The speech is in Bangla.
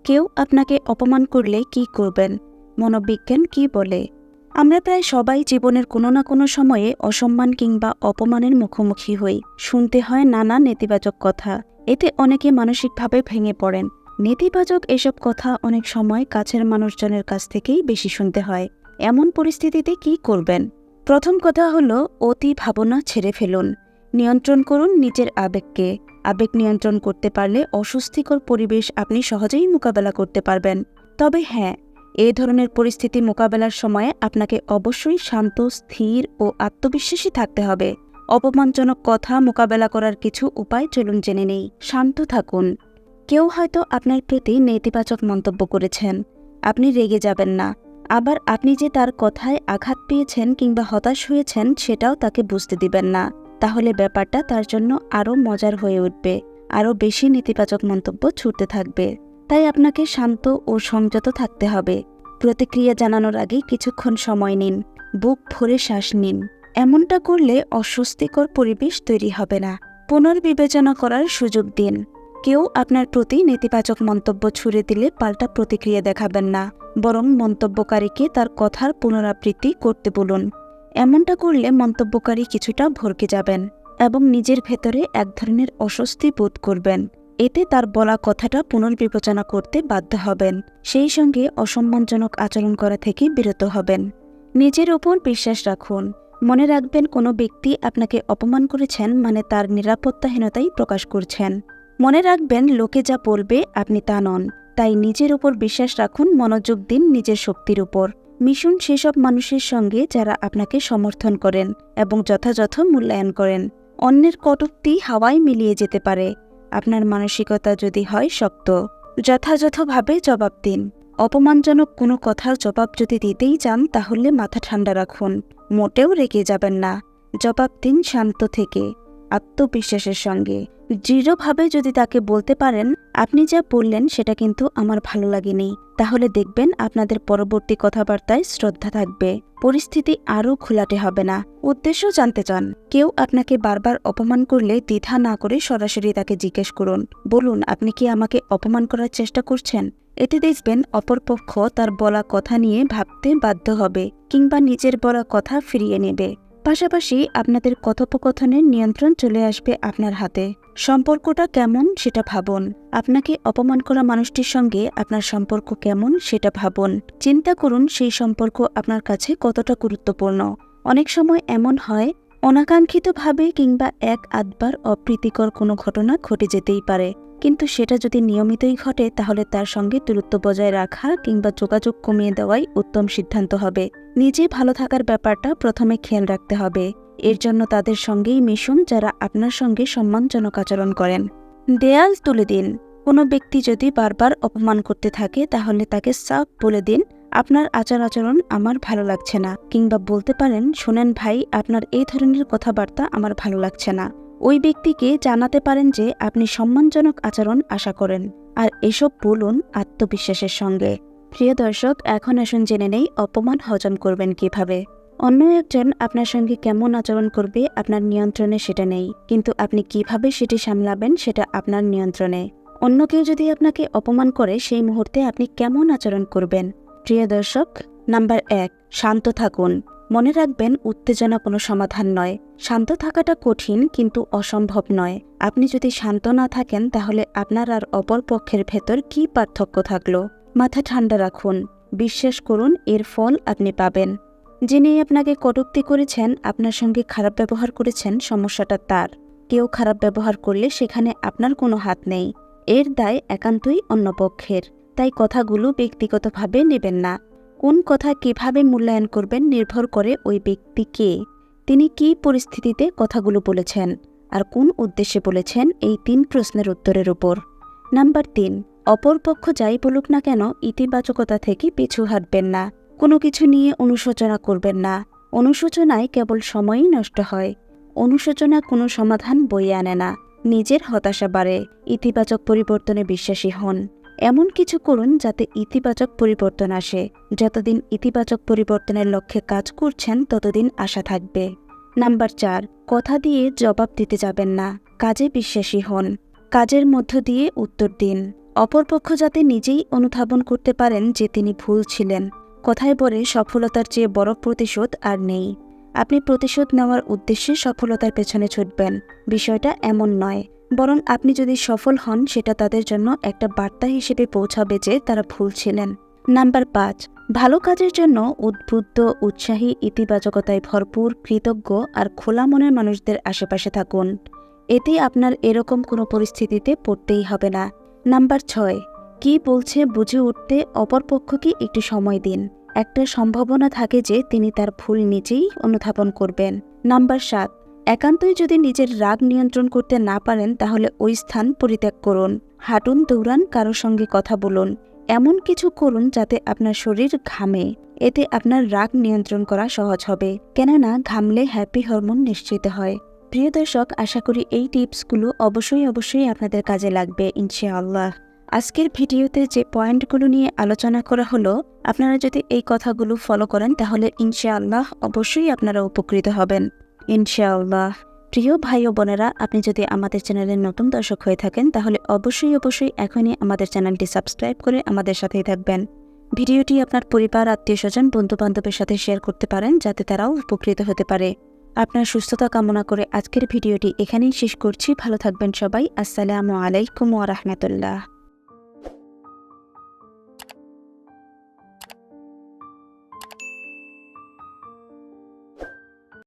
কেউ আপনাকে অপমান করলে কি করবেন? মনোবিজ্ঞান কি বলে? আমরা প্রায় সবাই জীবনের কোনো না কোনো সময়ে অসম্মান কিংবা অপমানের মুখোমুখি হই। শুনতে হয় নানা নেতিবাচক কথা। এতে অনেকে মানসিকভাবে ভেঙে পড়েন। নেতিবাচক এসব কথা অনেক সময় কাছের মানুষজনের কাছ থেকেই বেশি শুনতে হয়। এমন পরিস্থিতিতে কি করবেন? প্রথম কথা হলো অতি ভাবনা ছেড়ে ফেলুন। নিয়ন্ত্রণ করুন নিজের আবেগকে। আবেগ নিয়ন্ত্রণ করতে পারলে অস্বস্তিকর পরিবেশ আপনি সহজেই মোকাবেলা করতে পারবেন। তবে হ্যাঁ, এই ধরনের পরিস্থিতি মোকাবেলার সময় আপনাকে অবশ্যই শান্ত, স্থির ও আত্মবিশ্বাসী থাকতে হবে। অপমানজনক কথা মোকাবেলা করার কিছু উপায় চলুন জেনে নেই। শান্ত থাকুন। কেউ হয়তো আপনার প্রতি নেতিবাচক মন্তব্য করেছেন। আপনি রেগে যাবেন না। আবার আপনি যে তার কথায় আঘাত পেয়েছেন কিংবা হতাশ হয়েছেন সেটাও তাকে বুঝতে দিবেন না। তাহলে ব্যাপারটা তার জন্য আরও মজার হয়ে উঠবে, আরও বেশি নেতিবাচক মন্তব্য ছুটতে থাকবে। তাই আপনাকে শান্ত ও সংযত থাকতে হবে। প্রতিক্রিয়া জানানোর আগে কিছুক্ষণ সময় নিন, বুক ভরে শ্বাস নিন। এমনটা করলে অস্বস্তিকর পরিবেশ তৈরি হবে না। পুনর্বিবেচনা করার সুযোগ দিন। কেউ আপনার প্রতি নেতিবাচক মন্তব্য ছুড়ে দিলে পাল্টা প্রতিক্রিয়া দেখাবেন না, বরং মন্তব্যকারীকে তার কথার পুনরাবৃত্তি করতে বলুন। এমনটা করলে মন্তব্যকারী কিছুটা ভরকে যাবেন এবং নিজের ভেতরে এক ধরনের অস্বস্তি বোধ করবেন। এতে তার বলা কথাটা পুনর্বিবেচনা করতে বাধ্য হবেন। সেই সঙ্গে অসম্মানজনক আচরণ করা থেকে বিরত হবেন। নিজের ওপর বিশ্বাস রাখুন। মনে রাখবেন, কোনো ব্যক্তি আপনাকে অপমান করেছেন মানে তার নিরাপত্তাহীনতাই প্রকাশ করছেন। মনে রাখবেন, লোকে যা বলবে আপনি তা নন। তাই নিজের উপর বিশ্বাস রাখুন, মনোযোগ দিন নিজের শক্তির উপর। মিশুন সেসব মানুষের সঙ্গে যারা আপনাকে সমর্থন করেন এবং যথাযথ মূল্যায়ন করেন। অন্যের কটূক্তি হাওয়ায় মিলিয়ে যেতে পারে। আপনার মানসিকতা যদি হয় শক্ত, যথাযথভাবে জবাব দিন। অপমানজনক কোনো কথার জবাব যদি দিতেই চান তাহলে মাথা ঠান্ডা রাখুন। মোটেও রেগে যাবেন না। জবাব দিন শান্ত থেকে, আত্মবিশ্বাসের সঙ্গে। দৃঢ়ভাবে যদি তাকে বলতে পারেন, আপনি যা বললেন সেটা কিন্তু আমার ভালো লাগেনি, তাহলে দেখবেন আপনাদের পরবর্তী কথাবার্তায় শ্রদ্ধা থাকবে। পরিস্থিতি আরও ঘোলাটে হবে না। উদ্দেশ্য জানতে চান? কেউ আপনাকে বারবার অপমান করলে দ্বিধা না করে সরাসরি তাকে জিজ্ঞেস করুন। বলুন, আপনি কি আমাকে অপমান করার চেষ্টা করছেন? এতে দেখবেন অপরপক্ষ তার বলা কথা নিয়ে ভাবতে বাধ্য হবে কিংবা নিজের বলা কথা ফিরিয়ে নেবে। পাশাপাশি আপনাদের কথোপকথনের নিয়ন্ত্রণ চলে আসবে আপনার হাতে। সম্পর্কটা কেমন সেটা ভাবুন। আপনাকে অপমান করা মানুষটির সঙ্গে আপনার সম্পর্ক কেমন সেটা ভাবুন। চিন্তা করুন সেই সম্পর্ক আপনার কাছে কতটা গুরুত্বপূর্ণ। অনেক সময় এমন হয়, অনাকাঙ্ক্ষিতভাবে কিংবা এক আধবার অপ্রীতিকর কোনো ঘটনা ঘটে যেতেই পারে, কিন্তু সেটা যদি নিয়মিতই ঘটে তাহলে তার সঙ্গে দূরত্ব বজায় রাখা কিংবা যোগাযোগ কমিয়ে দেওয়াই উত্তম সিদ্ধান্ত হবে। নিজে ভালো থাকার ব্যাপারটা প্রথমে খেয়াল রাখতে হবে। এর জন্য তাদের সঙ্গেই মিশুন যারা আপনার সঙ্গে সম্মানজনক আচরণ করেন। দেয়াল তুলে দিন। কোনো ব্যক্তি যদি বারবার অপমান করতে থাকে তাহলে তাকে সাফ বলে দিন, আপনার আচার আচরণ আমার ভালো লাগছে না, কিংবা বলতে পারেন, শোনেন ভাই, আপনার এই ধরনের কথাবার্তা আমার ভালো লাগছে না। ওই ব্যক্তিকে জানাতে পারেন যে আপনি সম্মানজনক আচরণ আশা করেন, আর এসব বলুন আত্মবিশ্বাসের সঙ্গে। প্রিয় দর্শক, এখন আসুন জেনে নেই অপমান হজম করবেন কিভাবে। অন্য একজন আপনার সঙ্গে কেমন আচরণ করবে আপনার নিয়ন্ত্রণে সেটা নেই, কিন্তু আপনি কিভাবে সেটি সামলাবেন সেটা আপনার নিয়ন্ত্রণে। অন্য কেউ যদি আপনাকে অপমান করে সেই মুহূর্তে আপনি কেমন আচরণ করবেন? প্রিয় দর্শক, নাম্বার 1, শান্ত থাকুন। মনে রাখবেন, উত্তেজনা কোনো সমাধান নয়। শান্ত থাকাটা কঠিন কিন্তু অসম্ভব নয়। আপনি যদি শান্ত না থাকেন তাহলে আপনার আর অপর পক্ষের ভেতর কি পার্থক্য থাকলো? মাথা ঠান্ডা রাখুন। বিশ্বাস করুন, এর ফল আপনি পাবেন। যিনি আপনাকে কটূক্তি করেছেন, আপনার সঙ্গে খারাপ ব্যবহার করেছেন, সমস্যাটা তার। কেউ খারাপ ব্যবহার করলে সেখানে আপনার কোনো হাত নেই। এর দায় একান্তই অন্য পক্ষের। তাই কথাগুলো ব্যক্তিগতভাবে নেবেন না। কোন কথা কিভাবে মূল্যায়ন করবেন নির্ভর করে ওই ব্যক্তি কে, তিনি কী পরিস্থিতিতে কথাগুলো বলেছেন, আর কোন উদ্দেশ্যে বলেছেন, এই 3 প্রশ্নের উত্তরের উপর। নাম্বার 3, অপরপক্ষ যাই বলুক না কেন ইতিবাচকতা থেকে পিছু হাঁটবেন না। কোনো কিছু নিয়ে অনুশোচনা করবেন না। অনুশোচনায় কেবল সময়ই নষ্ট হয়। অনুশোচনা কোনো সমাধান বয়ে আনে না, নিজের হতাশা বাড়ে। ইতিবাচক পরিবর্তনে বিশ্বাসী হন। এমন কিছু করুন যাতে ইতিবাচক পরিবর্তন আসে। যতদিন ইতিবাচক পরিবর্তনের লক্ষ্যে কাজ করছেন ততদিন আশা থাকবে। নাম্বার 4, কথা দিয়ে জবাব দিতে যাবেন না, কাজে বিশ্বাসী হন। কাজের মধ্য দিয়ে উত্তর দিন। অপরপক্ষ যাতে নিজেই অনুধাবন করতে পারেন যে তিনি ভুল ছিলেন। কথায় বলে সফলতার চেয়ে বড় প্রতিশোধ আর নেই। আপনি প্রতিশোধ নেওয়ার উদ্দেশ্যে সফলতার পেছনে ছুটবেন, বিষয়টা এমন নয়। বরং আপনি যদি সফল হন সেটা তাদের জন্য একটা বার্তা হিসেবে পৌঁছাবে যে তারা ভুল ছিলেন। নাম্বার 5, ভালো কাজের জন্য উদ্বুদ্ধ, উৎসাহী, ইতিবাচকতায় ভরপুর, কৃতজ্ঞ আর খোলা মনের মানুষদের আশেপাশে থাকুন। এতে আপনার এরকম কোনো পরিস্থিতিতে পড়তেই হবে না। নাম্বার 6, কি বলছে বুঝে উঠতে অপরপক্ষকে একটু সময় দিন। একটা সম্ভাবনা থাকে যে তিনি তার ভুল নিজেই অনুধাবন করবেন। নাম্বার 7, একান্তই যদি নিজের রাগ নিয়ন্ত্রণ করতে না পারেন তাহলে ওই স্থান পরিত্যাগ করুন। হাঁটুন, দৌড়ান, কারোর সঙ্গে কথা বলুন। এমন কিছু করুন যাতে আপনার শরীর ঘামে। এতে আপনার রাগ নিয়ন্ত্রণ করা সহজ হবে, কেননা ঘামলে হ্যাপি হরমোন নিঃসৃত হয়। প্রিয় দর্শক, আশা করি এই টিপসগুলো অবশ্যই আপনাদের কাজে লাগবে ইনশাআল্লাহ। আজকের ভিডিওতে যে পয়েন্টগুলো নিয়ে আলোচনা করা হলো, আপনারা যদি এই কথাগুলো ফলো করেন তাহলে ইনশাআল্লাহ অবশ্যই আপনারা উপকৃত হবেন ইনশাআল্লাহ। প্রিয় ভাই ও বোনেরা, আপনি যদি আমাদের চ্যানেলের নতুন দর্শক হয়ে থাকেন তাহলে অবশ্যই এখনই আমাদের চ্যানেলটি সাবস্ক্রাইব করে আমাদের সাথেই থাকবেন। ভিডিওটি আপনার পরিবার, আত্মীয়স্বজন, বন্ধুবান্ধবের সাথে শেয়ার করতে পারেন যাতে তারাও উপকৃত হতে পারে। আপনার সুস্থতা কামনা করে আজকের ভিডিওটি এখানেই শেষ করছি। ভালো থাকবেন সবাই। আসসালামু আলাইকুম ওয়া রাহমাতুল্লাহ।